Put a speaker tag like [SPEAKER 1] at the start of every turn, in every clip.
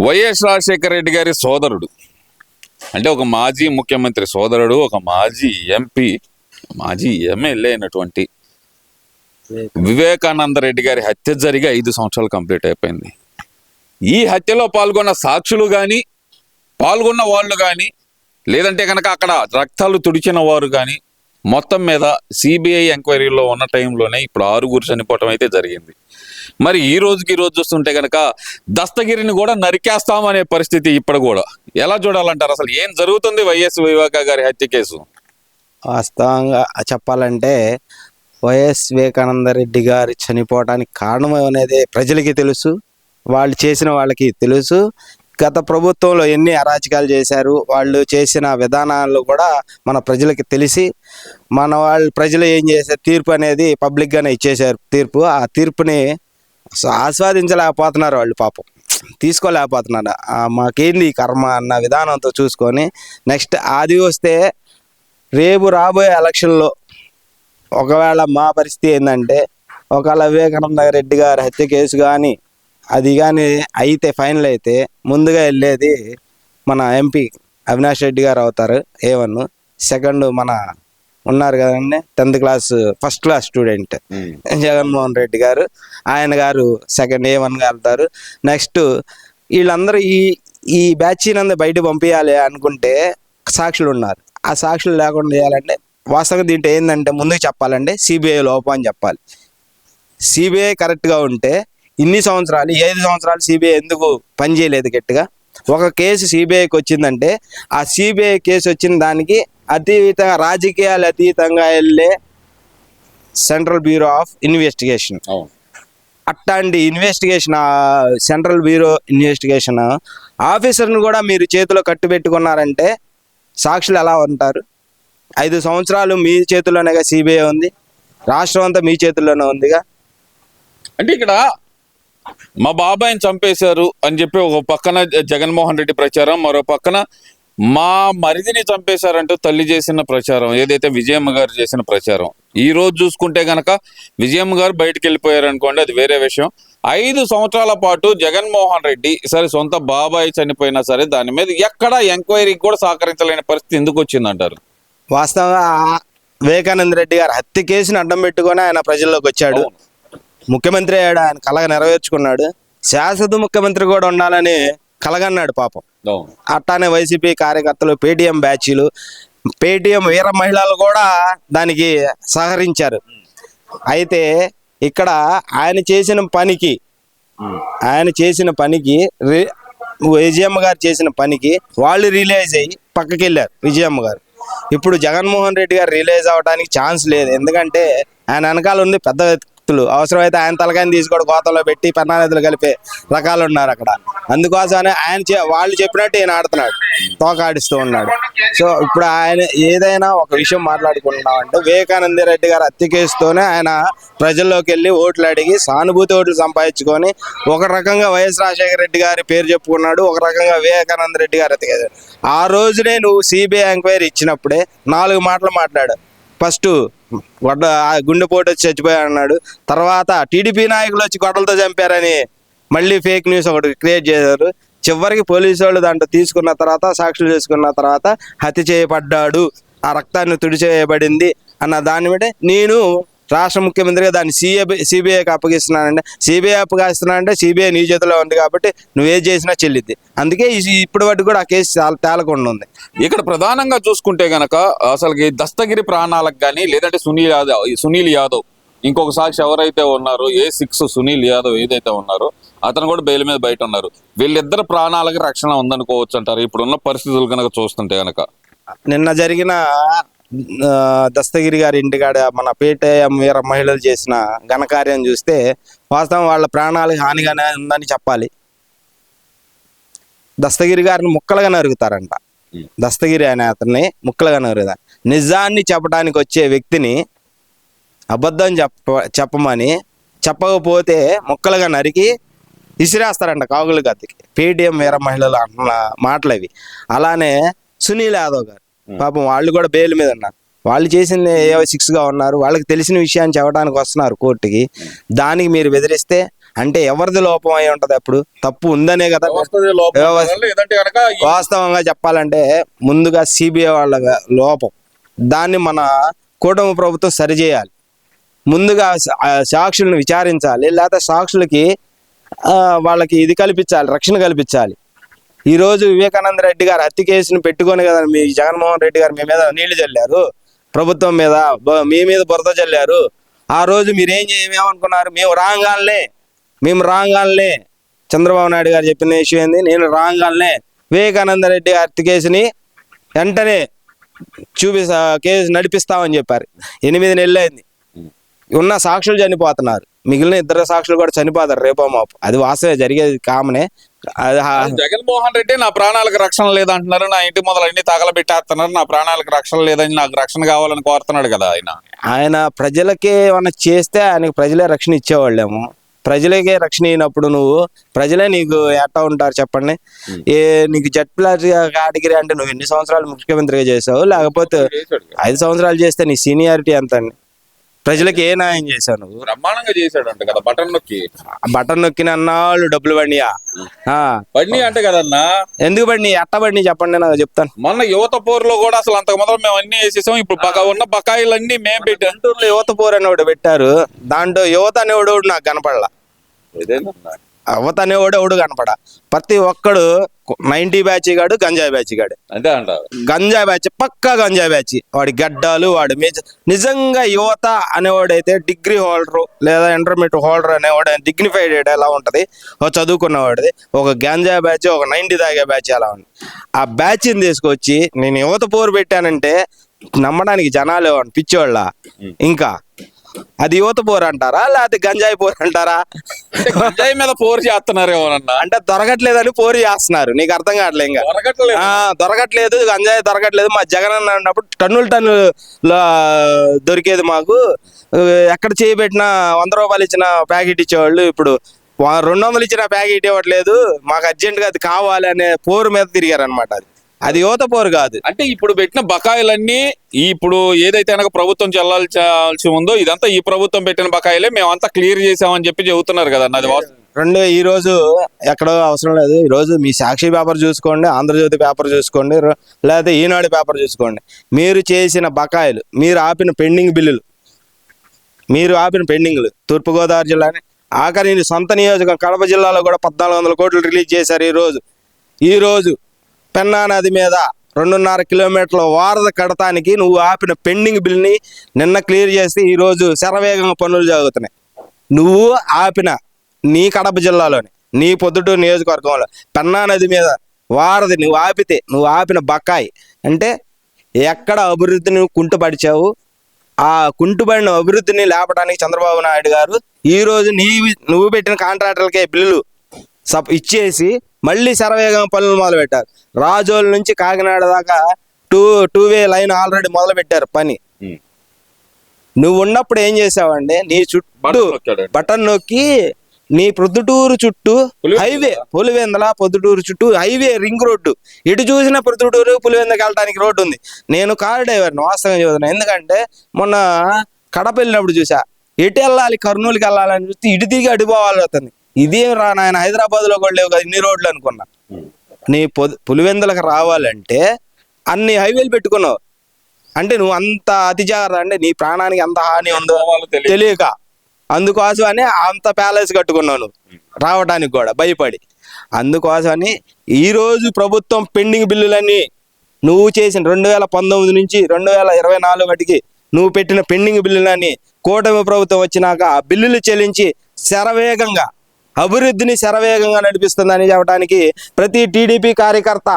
[SPEAKER 1] YS Rajasekhara Reddy గారి సోదరుడు, అంటే ఒక మాజీ ముఖ్యమంత్రి సోదరుడు, ఒక మాజీ ఎంపీ, మాజీ ఎమ్మెల్యే అయినటువంటి వివేకానంద రెడ్డి గారి హత్య జరిగి 5 సంవత్సరాలు కంప్లీట్ అయిపోయింది. ఈ హత్యలో పాల్గొన్న సాక్షులు కానీ, పాల్గొన్న వాళ్ళు కానీ, లేదంటే కనుక అక్కడ రక్తాలు తుడిచిన వారు కానీ, మొత్తం మీద సిబిఐ ఎంక్వైరీలో ఉన్న టైంలోనే ఇప్పుడు 6 చనిపోవటం అయితే జరిగింది. మరి ఈ రోజుకి రోజు చూస్తుంటే కనుక దస్తగిరిని కూడా నరికేస్తామనే పరిస్థితి ఇప్పుడు కూడా. ఎలా చూడాలంటారు? అసలు ఏం జరుగుతుంది వైఎస్ వివేకా గారి హత్య కేసు?
[SPEAKER 2] వాస్తవంగా చెప్పాలంటే వైఎస్ వివేకానంద రెడ్డి గారి చనిపోవడానికి కారణం అనేది ప్రజలకి తెలుసు, వాళ్ళు చేసిన వాళ్ళకి తెలుసు. గత ప్రభుత్వంలో ఎన్ని అరాచకాలు చేశారు, వాళ్ళు చేసిన విధానాలు కూడా మన ప్రజలకి తెలిసి ప్రజలు ఏం చేశారు, తీర్పు అనేది పబ్లిక్గానే ఇచ్చేశారు. ఆ తీర్పుని ఆస్వాదించలేకపోతున్నారు వాళ్ళు, పాపం తీసుకోలేకపోతున్నారు. మాకేంది కర్మ అన్న విధానంతో చూసుకొని నెక్స్ట్ అది వస్తే రేపు రాబోయే ఎలక్షన్లో ఒకవేళ మా పరిస్థితి ఏంటంటే, ఒకవేళ వివేకానంద రెడ్డి గారి హత్య కేసు కానీ అది కానీ అయితే, ఫైనల్ అయితే ముందుగా వెళ్ళేది మన ఎంపీ అవినాష్ రెడ్డి గారు అవుతారు. A1 సెకండ్ మన ఉన్నారు కదండి 10th class first class student Jaganmohan Reddy గారు, ఆయన గారు సెకండ్ A1గా వెళ్తారు. నెక్స్ట్ వీళ్ళందరూ ఈ బ్యాచ్ నందు బయట పంపించాలి అనుకుంటే సాక్షులు ఉన్నారు. ఆ సాక్షులు లేకుండా చేయాలంటే వాస్తవంగా దీంట్లో ఏంటంటే, ముందుకు చెప్పాలంటే సిబిఐ లోపం అని చెప్పాలి. సిబిఐ కరెక్ట్గా ఉంటే ఇన్ని సంవత్సరాలు 5 సంవత్సరాలు సిబిఐ ఎందుకు పనిచేయలేదు గట్టిగా? ఒక కేసు సిబిఐకి వచ్చిందంటే ఆ సిబిఐ కేసు వచ్చిన దానికి అతీతంగా, రాజకీయాలు అతీతంగా వెళ్ళే సెంట్రల్ బ్యూరో ఆఫ్ ఇన్వెస్టిగేషన్, అట్లాంటి ఇన్వెస్టిగేషన్ సెంట్రల్ బ్యూరో ఇన్వెస్టిగేషన్ ఆఫీసర్ని కూడా మీరు చేతిలో కట్టుబెట్టుకున్నారంటే సాక్షులు ఎలా ఉంటారు? 5 సంవత్సరాలు మీ చేతుల్లోనేగా సిబిఐ ఉంది, రాష్ట్రం అంతా మీ చేతుల్లోనే ఉందిగా.
[SPEAKER 1] అంటే ఇక్కడ మా బాబాయిని చంపేశారు అని చెప్పి ఒక పక్కన జగన్మోహన్ రెడ్డి ప్రచారం, మరో పక్కన మా మరిదిని చంపేశారంటూ తల్లి చేసిన ప్రచారం, ఏదైతే విజయమ్మ గారు చేసిన ప్రచారం. ఈ రోజు చూసుకుంటే గనక విజయమ్మ గారు బయటకు వెళ్ళిపోయారు అనుకోండి, అది వేరే విషయం. 5 సంవత్సరాల పాటు జగన్మోహన్ రెడ్డి సరే సొంత బాబాయి చనిపోయినా సరే దాని మీద ఎక్కడ ఎంక్వైరీకి కూడా సహకరించలేని పరిస్థితి ఎందుకు వచ్చిందంటారు?
[SPEAKER 2] వాస్తవంగా వివేకానంద రెడ్డి గారు హత్య కేసుని అడ్డం పెట్టుకొని ఆయన ప్రజల్లోకి వచ్చాడు, ముఖ్యమంత్రి అయ్యాడు, ఆయన కలగ నెరవేర్చుకున్నాడు. శాశ్వత ముఖ్యమంత్రి కూడా ఉండాలని కలగన్నాడు పాపం. అట్లానే వైసీపీ కార్యకర్తలు, పేటీఎం బ్యాచీలు, పేటీఎం వీర మహిళలు కూడా దానికి సహకరించారు. అయితే ఇక్కడ ఆయన చేసిన పనికి విజయమ్మ గారు చేసిన పనికి వాళ్ళు రిలీజ్ అయ్యి పక్కకి వెళ్ళారు విజయమ్మ గారు. ఇప్పుడు జగన్మోహన్ రెడ్డి గారు రిలీజ్ అవ్వడానికి ఛాన్స్ లేదు, ఎందుకంటే ఆయన వెనకాల ఉంది పెద్ద వ్యక్తులు. అవసరమైతే ఆయన తలకాయని తీసుకొని గోతంలో పెట్టి పెన్నానదులు కలిపే రకాలు ఉన్నారు అక్కడ. అందుకోసమే వాళ్ళు చెప్పినట్టు ఈయన ఆడుతున్నాడు, తోకాడిస్తూ ఉన్నాడు. సో ఇప్పుడు ఆయన ఏదైనా ఒక విషయం మాట్లాడుకుంటున్నామంటే, వివేకానంద రెడ్డి గారు హత్య కేసుతోనే ఆయన ప్రజల్లోకి వెళ్ళి ఓట్లు అడిగి సానుభూతి ఓట్లు సంపాదించుకొని ఒక రకంగా వైఎస్ రాజశేఖర రెడ్డి గారి పేరు చెప్పుకున్నాడు, ఒక రకంగా వివేకానంద రెడ్డి గారు హత్య కేసు. ఆ రోజునే నువ్వు సిబిఐ ఎంక్వైరీ ఇచ్చినప్పుడే 4 మాటలు మాట్లాడు. ఫస్ట్ గుండెపోటు వచ్చి చచ్చిపోయాడు అన్నాడు, తర్వాత టీడీపీ నాయకులు వచ్చి గొడవలతో చంపారని మళ్ళీ ఫేక్ న్యూస్ ఒకటి క్రియేట్ చేశారు. చివరికి పోలీసు వాళ్ళు దాంట్లో తీసుకున్న తర్వాత, సాక్షులు చేసుకున్న తర్వాత హత్య చేయబడ్డాడు, ఆ రక్తాన్ని తుడిచేయబడింది అన్న దాన్ని బట్టి నేను రాష్ట్ర ముఖ్యమంత్రిగా దాన్ని సిబిఐకి అప్పగిస్తున్నానంటే, సిబిఐ నీ చేతిలో ఉంది కాబట్టి నువ్వేం చేసినా చెల్లిద్ది. అందుకే ఇప్పటి వరకు కూడా ఆ కేసు చాలా తేలకుండా ఉంది.
[SPEAKER 1] ఇక్కడ ప్రధానంగా చూసుకుంటే గనక అసలుకి దస్తగిరి ప్రాణాలకు కానీ, లేదంటే సునీల్ యాదవ్ ఇంకొక సాక్షి ఎవరైతే ఉన్నారో A6 సునీల్ యాదవ్ ఏదైతే ఉన్నారో అతను కూడా బెయిల్ మీద బయట ఉన్నారు. వీళ్ళిద్దరు ప్రాణాలకి రక్షణ ఉందనుకోవచ్చు అంటారు ఇప్పుడున్న పరిస్థితులు కనుక చూస్తుంటే గనక?
[SPEAKER 2] నిన్న జరిగిన దస్తగిరి గారి ఇంటికాడ మన పేటీఎం వీర మహిళలు చేసిన ఘనకార్యం చూస్తే వాస్తవం వాళ్ళ ప్రాణాలకు హానిగానే ఉందని చెప్పాలి. దస్తగిరి గారిని ముక్కలుగా నరుగుతారంట. దస్తగిరి అనే అతన్ని ముక్కలుగా నరుగుతారు. నిజాన్ని చెప్పడానికి వచ్చే వ్యక్తిని అబద్ధం చెప్పమని చెప్పకపోతే ముక్కలుగా నరికి విసిరేస్తారంట కాగుల గతికి. పేటీఎం వీర మహిళలు అంటున్న మాటలు అవి. అలానే సునీల్ యాదవ్ గారు పాపం వాళ్ళు కూడా బెయిల్ మీద ఉన్నారు. వాళ్ళు చేసింది A6గా ఉన్నారు, వాళ్ళకి తెలిసిన విషయాన్ని చెప్పడానికి వస్తున్నారు కోర్టుకి. దానికి మీరు బెదిరిస్తే అంటే ఎవరిది లోపం అయి ఉంటది? అప్పుడు తప్పు ఉందనే కదా.
[SPEAKER 1] వ్యవస్థదే లోపం
[SPEAKER 2] వ్యవస్థ-
[SPEAKER 1] వల్ల లేదంటే కనుక
[SPEAKER 2] వాస్తవంగా చెప్పాలంటే ముందుగా సిబిఐ వాళ్ళ లోపం, దాన్ని మన కూటమి ప్రభుత్వం సరిచేయాలి. ముందుగా సాక్షులను విచారించాలి, లేకపోతే సాక్షులకి వాళ్ళకి ఇది కల్పించాలి, రక్షణ కల్పించాలి. ఈరోజు వివేకానంద రెడ్డి గారు హత్య కేసును పెట్టుకొని కదా మీ జగన్మోహన్ రెడ్డి గారు మీ మీద నీళ్లు చల్లారు, ప్రభుత్వం మీద మీ మీద బురద చల్లారు. ఆ రోజు ఏమనుకున్నారు? మేము రాగాలనే చంద్రబాబు నాయుడు గారు చెప్పిన విషయం ఏంది? నేను రాగాలనే వివేకానంద రెడ్డి హత్య కేసుని వెంటనే కేసు నడిపిస్తామని చెప్పారు. 8 నెలలు అయింది. ఉన్న సాక్షులు చనిపోతున్నారు, మిగిలిన 2 సాక్షులు కూడా చనిపోతారు రేపో మాపు. అది వాస్తవే, జరిగేది కామనే.
[SPEAKER 1] జగన్మోహన్ రెడ్డి నా ప్రాణాలకు రక్షణ లేదంటున్నారు, నా ఇంటి మొదలు అన్ని తగలబెట్టేస్తున్నారు, నా ప్రాణాలకు రక్షణ లేదని, నాకు రక్షణ కావాలని కోరుతున్నాడు కదా
[SPEAKER 2] ఆయన ప్రజలకే ఏమన్నా చేస్తే ఆయనకు ప్రజలే రక్షణ ఇచ్చేవాళ్ళేమో. ప్రజలకే రక్షణ అయినప్పుడు నువ్వు ప్రజలే నీకు ఎట్టా ఉంటారు చెప్పండి? నీకు జెడ్+ కేటగిరీ అంటే నువ్వు ఎన్ని సంవత్సరాలు ముఖ్యమంత్రిగా చేసావు? లేకపోతే 5 సంవత్సరాలు చేస్తే నీ సీనియారిటీ ఎంత అండి? ప్రజలకు ఏ న్యాయం చేశావు నువ్వు?
[SPEAKER 1] బ్రహ్మాండంగా చేశాడు అంట కదా,
[SPEAKER 2] బటన్ నొక్కిన అన్నాళ్ళు డబ్బులు బండియా
[SPEAKER 1] బండి అంటే కదన్నా.
[SPEAKER 2] ఎందుకు బండి? ఎట్ట బండి చెప్పండి, నాకు చెప్తాను.
[SPEAKER 1] మొన్న యువత పోరులో కూడా అసలు అంతకు మొదలు మేము అన్ని వేసేసాం, ఇప్పుడు ఉన్న బకాయిలన్నీ మేము పెట్టాం.
[SPEAKER 2] గుంటూరులో యువత పోరు అని ఒకటి పెట్టారు, దాంట్లో యువత అనేవాడు నాకు కనపడలా. యువత అనేవాడు కనపడ. ప్రతి ఒక్కడు 90 బ్యాచ్ గాడు, గంజాయి బ్యాచ్ గాడు.
[SPEAKER 1] అంతే అంటారు.
[SPEAKER 2] గంజాయి బ్యాచ్, పక్కా గంజాయి బ్యాచ్. వాడి గడ్డాలు, వాడు నిజంగా యువత అనేవాడైతే డిగ్రీ హోల్డర్ లేదా ఇంటర్మీడియట్ హోల్డర్ అనేవాడు డిగ్నిఫైడ్ ఎలా ఉంటది, ఒక చదువుకున్నవాడిది. ఒక గంజాయి బ్యాచ్, ఒక 90 తాగే బ్యాచ్ ఎలా ఉంది. ఆ బ్యాచ్ని తీసుకొచ్చి నేను యువత పోరు పెట్టానంటే నమ్మడానికి జనాలు పిచ్చోళ్ళ. ఇంకా అది యువత పోరు అంటారా, లేకపోతే గంజాయి పోరు అంటారా?
[SPEAKER 1] గంజాయి మీద పోరు చేస్తున్నారేమోనన్నా.
[SPEAKER 2] అంటే దొరకట్లేదని పోరు చేస్తున్నారు. నీకు అర్థం కావట్లేదు. ఇంకా దొరకట్లేదు, గంజాయి దొరకట్లేదు. మా జగన్ అన్న అన్నప్పుడు టన్నులు దొరికేది మాకు. ఎక్కడ చేయబెట్టినా 100 రూపాయలు ఇచ్చిన ప్యాకెట్ ఇచ్చేవాళ్ళు, ఇప్పుడు 200 ఇచ్చిన ప్యాకెట్ ఇవ్వట్లేదు, మాకు అర్జెంటుగా అది కావాలి అనే పోరు మీద తిరిగారు అనమాట. అది యువత పోరు కాదు.
[SPEAKER 1] అంటే ఇప్పుడు పెట్టిన బకాయిలన్నీ ఇప్పుడు ఏదైతే కనుక ప్రభుత్వం చెల్లాల్సి ఉందో ఇదంతా ఈ ప్రభుత్వం పెట్టిన బకాయిలే, మేమంతా క్లియర్ చేసామని చెప్పి చెబుతున్నారు కదా అది.
[SPEAKER 2] ఈ రోజు ఎక్కడో అవసరం లేదు. ఈ రోజు మీ సాక్షి పేపర్ చూసుకోండి, ఆంధ్రజ్యోతి పేపర్ చూసుకోండి, లేకపోతే ఈనాడు పేపర్ చూసుకోండి. మీరు చేసిన బకాయిలు, మీరు ఆపిన పెండింగ్లు తూర్పుగోదావరి జిల్లాని, ఆఖరి సొంత నియోజకం కడప జిల్లాలో కూడా 1400 కోట్లు రిలీజ్ చేశారు. ఈ రోజు పెన్నా నది మీద 2.5 కిలోమీటర్ల వారధి కడతానికి నువ్వు ఆపిన పెండింగ్ బిల్ని నిన్న క్లియర్ చేస్తే ఈరోజు శరవేగంగా పనులు జరుగుతున్నాయి. నువ్వు ఆపిన నీ కడప జిల్లాలోని, నీ పొద్దుటూరు నియోజకవర్గంలో పెన్నా నది మీద వారధి నువ్వు ఆపిన బకాయి అంటే ఎక్కడ అభివృద్ధిని కుంటుపడిచావు? ఆ కుంటుబడిన అభివృద్ధిని లేపడానికి చంద్రబాబు నాయుడు గారు ఈరోజు నువ్వు పెట్టిన కాంట్రాక్టర్లకే బిల్లులు ఇచ్చేసి మళ్ళీ శరవేగంగా పనులు మొదలు పెట్టారు. రాజోల నుంచి కాకినాడ దాకా టూ వే లైన్ ఆల్రెడీ మొదలు పెట్టారు పని. నువ్వు ఉన్నప్పుడు ఏం చేసావండి? నీ చుట్టూ బటన్ నొక్కి నీ ప్రొద్దుటూరు చుట్టూ హైవే, పులివెందల పొద్దుటూరు చుట్టూ హైవే, రింగ్ రోడ్డు, ఇటు చూసిన ప్రొద్దుటూరు పులివెందకి వెళ్ళడానికి రోడ్డు ఉంది. నేను కారు డ్రైవర్ని, వాస్తవంగా చెబుతున్నా. ఎందుకంటే మొన్న కడప వెళ్ళినప్పుడు చూసా, ఎటు వెళ్ళాలి, కర్నూలుకి వెళ్ళాలని చూస్తే ఇటు తిరిగి అడిపోవాలి అవుతుంది. ఇదేం రా నాయన, హైదరాబాద్ లో కూడా లేవు కదా ఇన్ని రోడ్లు అనుకున్నా. నీ పులివెందులకు రావాలంటే అన్ని హైవేలు పెట్టుకున్నావు అంటే నువ్వు అంత అతి జాగ్రత్త, అంటే నీ ప్రాణానికి ఎంత హాని ఉందో తెలియక అందుకోసమని అంత ప్యాలెస్ కట్టుకున్నావు నువ్వు రావడానికి కూడా భయపడి. అందుకోసమని ఈరోజు ప్రభుత్వం పెండింగ్ బిల్లులన్నీ నువ్వు చేసిన 2019 నుంచి 2024 వాటికి నువ్వు పెట్టిన పెండింగ్ బిల్లులన్నీ కూటమి ప్రభుత్వం వచ్చినాక ఆ బిల్లులు చెల్లించి శరవేగంగా అభివృద్ధిని శరవేగంగా నడిపిస్తుందని చెప్పడానికి ప్రతి టీడీపీ కార్యకర్త,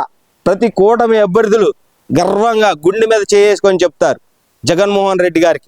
[SPEAKER 2] ప్రతి కూటమి అభ్యర్థులు గర్వంగా గుండె మీద చేసుకొని చెప్తారు జగన్మోహన్ రెడ్డి గారికి.